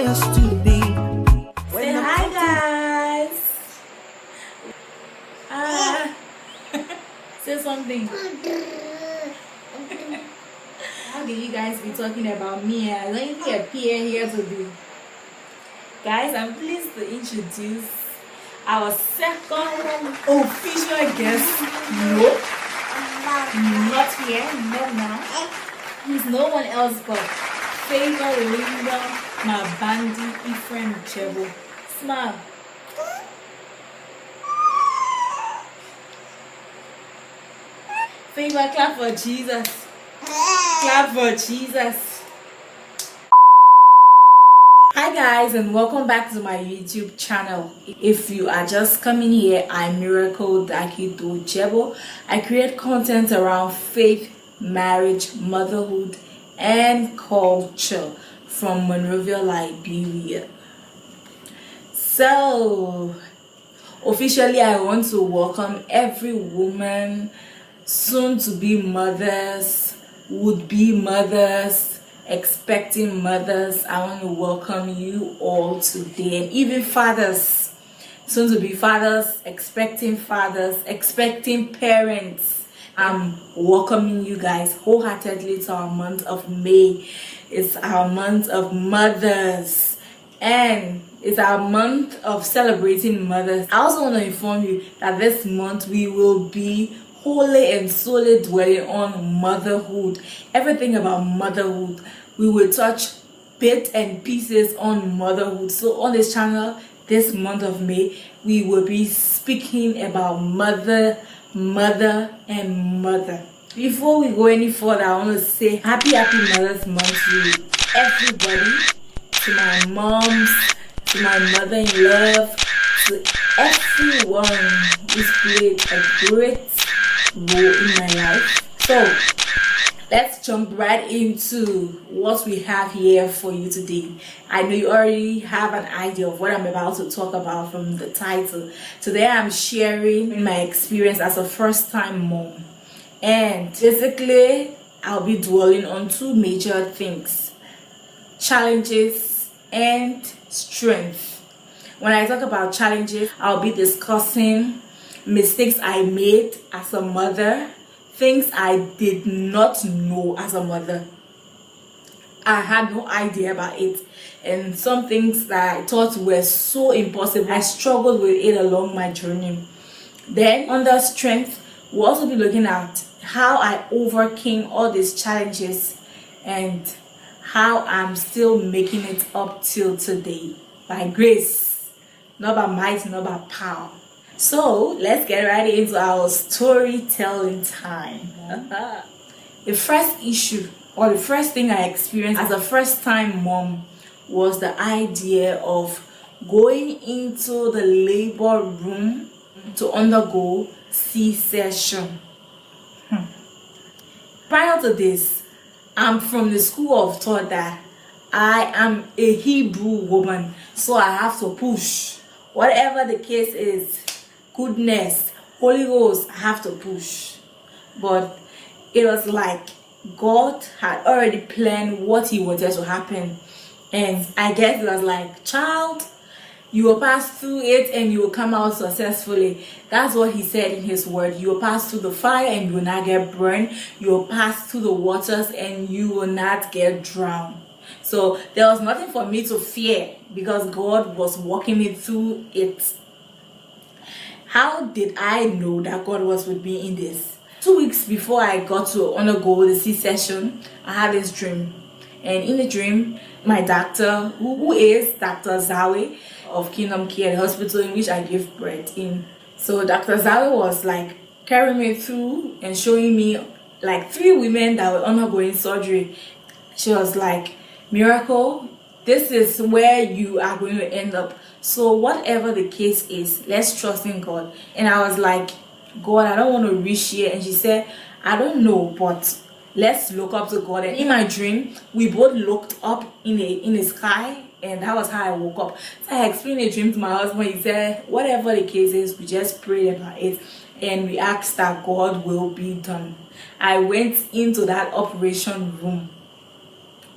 has to be. Say hi, guys. Say something. How did you guys be talking about me? I don't even appear here today. Guys, I'm pleased to introduce our second official guest. No, not here, not now. He's no one else but Favor Linda, my bandy friend Jerbo. Smile. Favor, clap for Jesus. Clap for Jesus. Hi guys, and welcome back to my YouTube channel. If you are just coming here, I'm Untitled Chapter. I create content around faith, marriage, motherhood, and culture from Monrovia, Liberia. So, officially, I want to welcome every woman, soon to be mothers, would be mothers, expecting mothers. I want to welcome you all today, and even fathers, soon to be fathers, expecting parents. I'm welcoming you guys wholeheartedly to our month of May. It's our month of mothers, and it's our month of celebrating mothers. I also want to inform you that this month we will be wholly and solely dwelling on motherhood. Everything about motherhood. We will touch bits and pieces on motherhood. So on this channel, this month of May, we will be speaking about mother. Before we go any further, I want to say happy Mother's Month to everybody, to my moms, to my mother-in-law, to everyone who's played a great role in my life. So let's jump right into what we have here for you today. I know you already have an idea of what I'm about to talk about from the title. Today I'm sharing my experience as a first-time mom, and basically I'll be dwelling on two major things: challenges and strength. When I talk about challenges, I'll be discussing mistakes I made as a mother, things I did not know as a mother. I had no idea about it, and some things that I thought were so impossible, I struggled with it along my journey. Then under strength, we'll also be looking at how I overcame all these challenges and how I'm still making it up till today by grace, not by might, not by power. So let's get right into our storytelling time. The first issue, or the first thing I experienced as a first-time mom, was the idea of going into the labor room to undergo C-section. Prior to this, I'm from the school of thought that I am a Hebrew woman, so I have to push. Whatever the case is, goodness, Holy Ghost, I have to push. But it was like God had already planned what He wanted to happen, and I guess it was like, child, you will pass through it and you will come out successfully. That's what He said in His word. You will pass through the fire and you will not get burned. You will pass through the waters and you will not get drowned. So there was nothing for me to fear because God was walking me through it. How did I know that God was with me in this? 2 weeks before I got to undergo the C-section, I had this dream. And in the dream, my doctor, who is Dr. Zawe of Kingdom Care, the hospital in which I gave birth in. So Dr. Zawe was like carrying me through and showing me like 3 women that were undergoing surgery. She was like, Miracle, this is where you are going to end up. So whatever the case is, let's trust in God. And I was like, God, I don't want to reach here. And she said, I don't know, but let's look up to God. And in my dream, we both looked up in the sky, and that was how I woke up. So I explained the dream to my husband. He said, whatever the case is, we just prayed about it and we asked that God will be done. I went into that operation room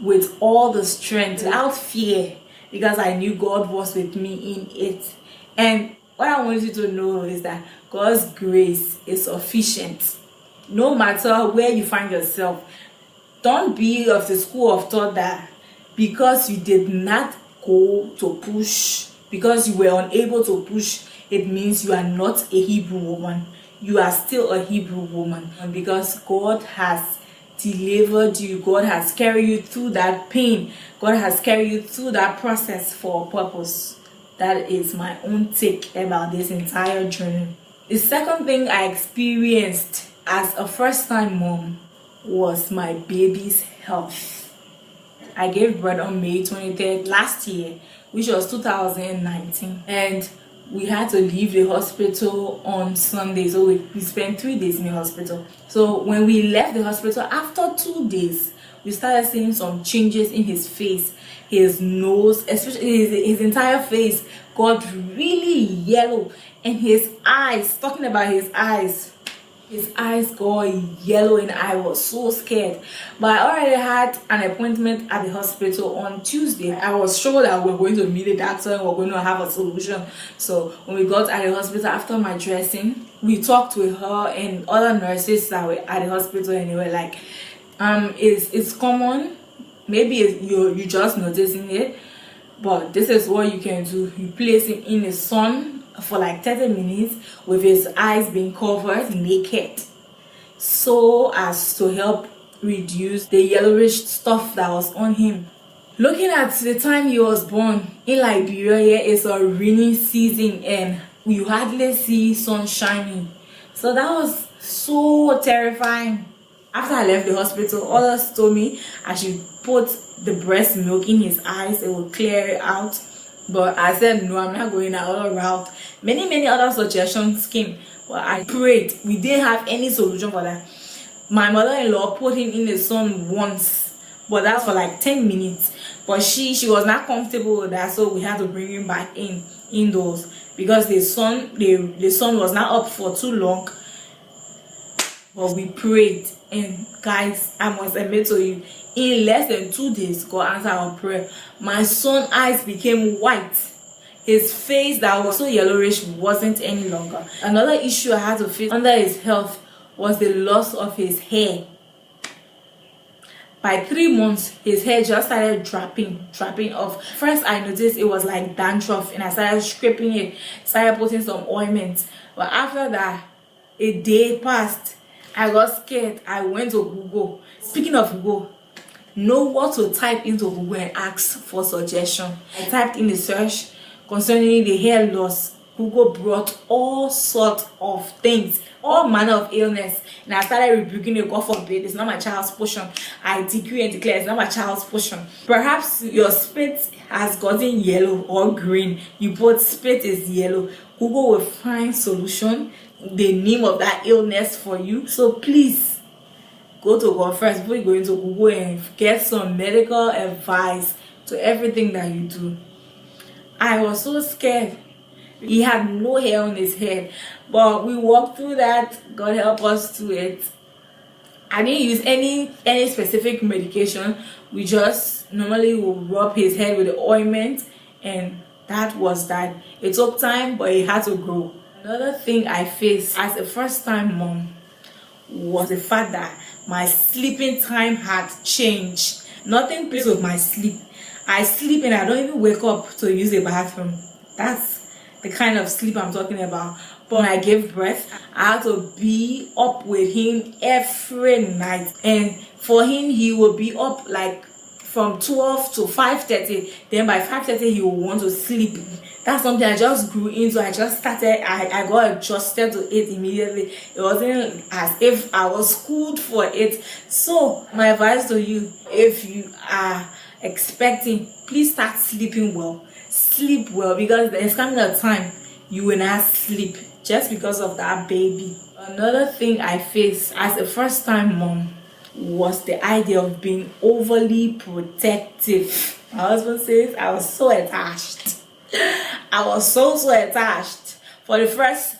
with all the strength, without fear. because I knew God was with me in it. And what I want you to know is that God's grace is sufficient. No matter where you find yourself, don't be of the school of thought that because you did not go to push, because you were unable to push, it means you are not a Hebrew woman. You are still a Hebrew woman. And because God has delivered you, God has carried you through that pain, God has carried you through that process for a purpose. That is my own take about this entire journey. The second thing I experienced as a first-time mom was my baby's health. I gave birth on May 23rd last year, which was 2019, and we had to leave the hospital on Sunday, so we spent 3 days in the hospital. So when we left the hospital, after 2 days, we started seeing some changes in his face, his nose, especially his entire face got really yellow, and his eyes, talking about his eyes got yellow, and I was so scared. But I already had an appointment at the hospital on Tuesday. I was sure that we were going to meet the doctor and we we're going to have a solution. So when we got at the hospital after my dressing, we talked with her and other nurses that were at the hospital, and they were like, it's common, maybe you just noticing it, but this is what you can do. You place him in the sun for like 30 minutes with his eyes being covered naked, so as to help reduce the yellowish stuff that was on him. Looking at the time he was born, in Liberia it's a rainy season and you hardly see sun shining, so that was so terrifying. After I left the hospital, others told me I should put the breast milk in his eyes, it will clear it out. But I said no, I'm not going that other route. Many other suggestions came, but I prayed. We didn't have any solution for that. My mother-in-law put him in the sun once, but that's for like 10 minutes. But she was not comfortable with that, so we had to bring him back indoors because the sun was not up for too long. But we prayed, and guys, I must admit to you, in less than 2 days, God answered our prayer. My son's eyes became white. His face that was so yellowish wasn't any longer. Another issue I had to face under his health was the loss of his hair. By 3 months, his hair just started dropping off. First, I noticed it was like dandruff, and I started scraping it, started putting some ointment. But after that, a day passed. I got scared. I went to Google. Speaking of Google, know what to type into Google and ask for suggestion. I typed in the search concerning the hair loss. Google brought all sorts of things, all manner of illness, and I started rebuking it. God forbid, it's not my child's portion. I decree and declare it's not my child's portion. Perhaps your spit has gotten yellow or green. You put spit is yellow. Google will find solution, the name of that illness for you. So please go to God first before you go into Google and get some medical advice to everything that you do. I was so scared. He had no hair on his head, but we walked through that. God help us through it. I didn't use any specific medication. We just normally will rub his head with the ointment, and that was that. It took time, but it had to grow. Another thing I faced as a first-time mom was the fact that my sleeping time had changed. Nothing plays with my sleep. I sleep and I don't even wake up to use the bathroom. That's the kind of sleep I'm talking about. But when I gave birth, I had to be up with him every night. And for him, he will be up like from 12 to 5:30. Then by 5:30, he will want to sleep. That's something I just grew into. I got adjusted to it immediately. It wasn't as if I was schooled for it. So my advice to you, if you are expecting, please start sleeping well. Sleep well, because there's coming a time you will not sleep just because of that baby. Another thing I faced as a first-time mom was the idea of being overly protective. My husband says I was so attached. I was so attached. For the first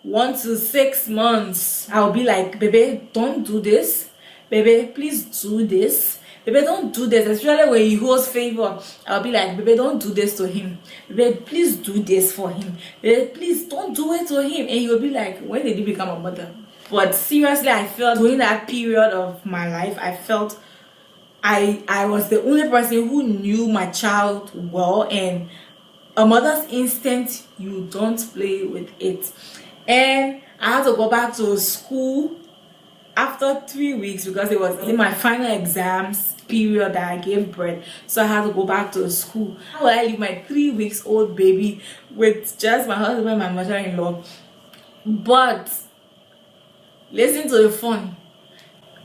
1 to 6 months, I would be like, baby, don't do this. Baby, please do this. baby, don't do this. Especially when he holds favor, I'll be like, baby, don't do this to him. Baby, please do this for him. Baby, please don't do it to him. And he'll be like, when did you become a mother? But seriously, I felt during that period of my life, I felt I was the only person who knew my child well, and a mother's instinct, you don't play with it. And I had to go back to school after 3 weeks because it was in my final exams period that I gave birth. So I had to go back to school. How would I leave my 3 weeks old baby with just my husband and my mother-in-law? But listen to the fun.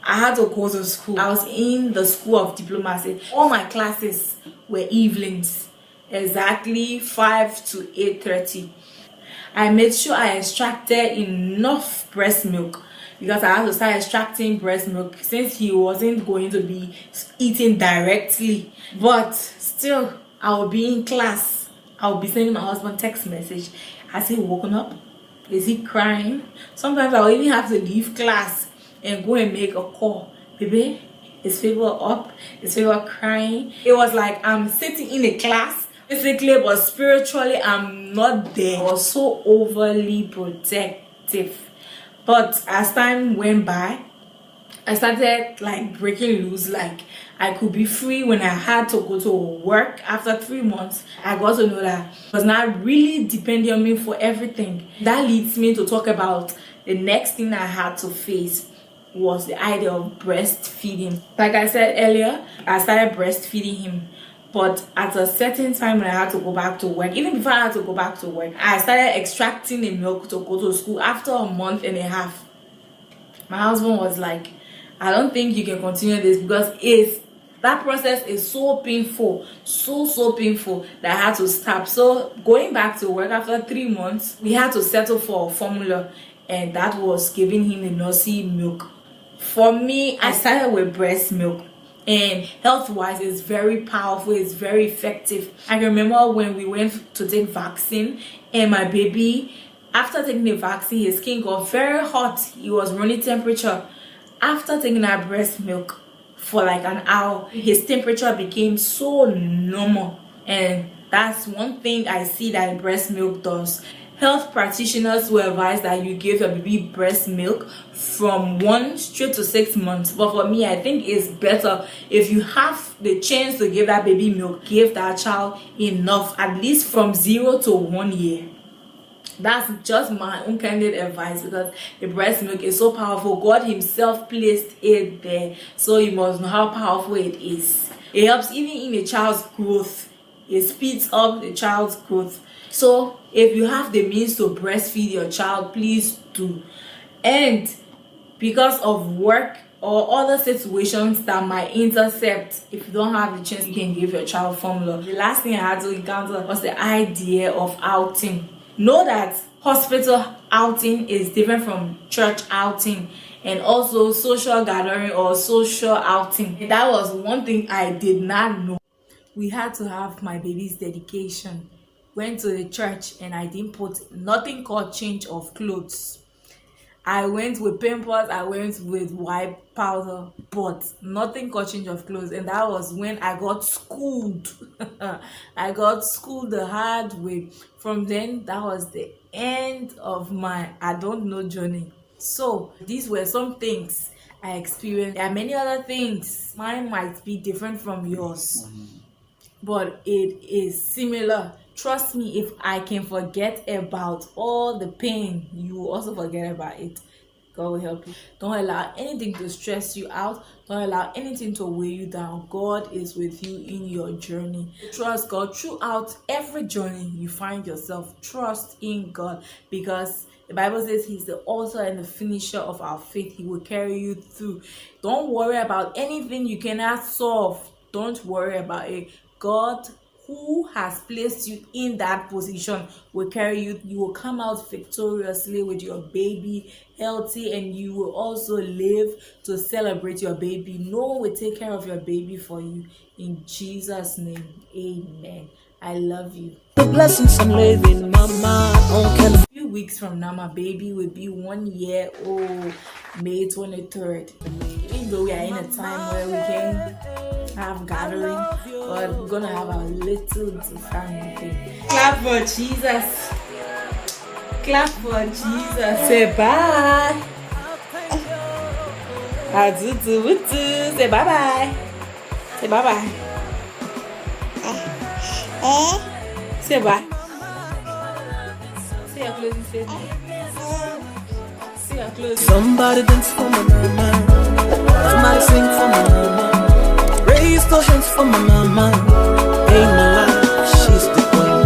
I had to go to school. I was in the School of Diplomacy. All my classes were evenings, exactly 5 to 8:30. I made sure I extracted enough breast milk because I had to start extracting breast milk since he wasn't going to be eating directly. But still, I would be in class. I would be sending my husband text message. Has he woken up? Is he crying? Sometimes I would even have to leave class and go and make a call. Baby, is Favor up? Is Favor crying? It was like I'm sitting in a class physically, but spiritually I'm not there. I was so overly protective. But as time went by, I started like breaking loose. Like I could be free when I had to go to work. After 3 months, I got to know that it was not really depending on me for everything. That leads me to talk about the next thing I had to face was the idea of breastfeeding. Like I said earlier, I started breastfeeding him. But at a certain time when I had to go back to work, even before I had to go back to work, I started extracting the milk to go to school. After a month and a half, my husband was like, I don't think you can continue this because that process is so painful, so painful that I had to stop. So going back to work after 3 months, we had to settle for a formula, and that was giving him the nursery milk. For me, I started with breast milk, and health-wise, it's very powerful, it's very effective. I remember when we went to take vaccine, and my baby, after taking the vaccine, his skin got very hot. He was running temperature. After taking our breast milk for like an hour, his temperature became so normal. And that's one thing I see that breast milk does. Health practitioners will advise that you give your baby breast milk from 1 straight to 6 months. But for me, I think it's better if you have the chance to give that baby milk, give that child enough, at least from 0 to 1 year. That's just my own candid advice because the breast milk is so powerful. God himself placed it there, so you must know how powerful it is. It helps even in a child's growth. It speeds up the child's growth. So if you have the means to breastfeed your child, please do. And because of work or other situations that might intercept, if you don't have the chance, you can give your child formula. The last thing I had to encounter was the idea of outing. Know that hospital outing is different from church outing, and also social gathering or social outing. That was one thing I did not know. We had to have my baby's dedication. Went to the church and I didn't put nothing called change of clothes. I went with pampers, I went with white powder, but nothing called change of clothes. And that was when I got schooled. I got schooled the hard way. From then, that was the end of my I don't know journey. So these were some things I experienced. There are many other things. Mine might be different from yours, but it is similar. Trust me, if I can forget about all the pain, you will also forget about it. God will help you. Don't allow anything to stress you out. Don't allow anything to weigh you down. God is with you in your journey. Trust God throughout every journey you find yourself. Trust in God, because the Bible says he's the author and the finisher of our faith. He will carry you through. Don't worry about anything you cannot solve. Don't worry about it. God, who has placed you in that position, will carry you. You will come out victoriously with your baby healthy, and you will also live to celebrate your baby. No one will take care of your baby for you. In Jesus' name, amen. I love you. The blessings I'm living, mama. A few weeks from now, my baby will be 1 year old, May 23rd. Even though we are in a time where we can have gathering, but we're gonna have a little different thing. Clap for Jesus. Clap for Jesus. Say bye. Say bye bye. Say bye bye. Say bye. Say your closing statement. Say your closing. Somebody dance for my mama. Somebody sing for my mama. Raise your hands for my mama.